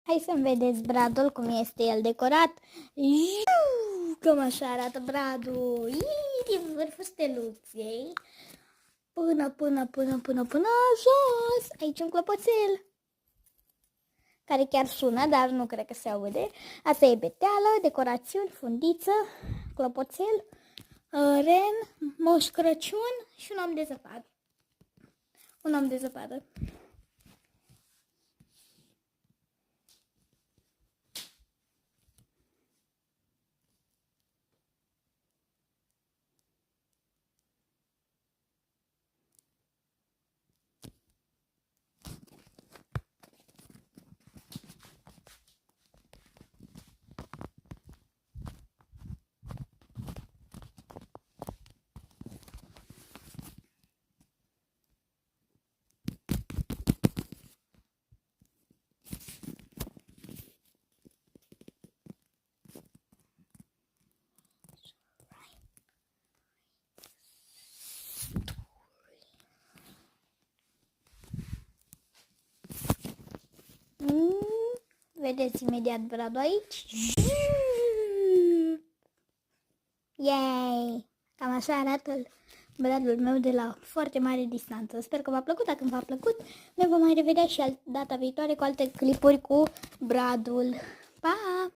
Hai să-mi vedeți bradul, cum este el decorat. Cam așa arată bradul. Din vârful steluței până jos. Aici un clopoțel care chiar sună, dar nu cred că se aude. Asta e beteală, decorațiuni, fundiță, clopoțel, ren, Moș Crăciun și un om de zăpadă. Un om de zăpadă. Vedeți imediat bradul aici. Yay! Cam așa arată bradul meu de la foarte mare distanță. Sper că v-a plăcut. Dacă v-a plăcut, ne vom mai revedea și data viitoare cu alte clipuri cu bradul. Pa!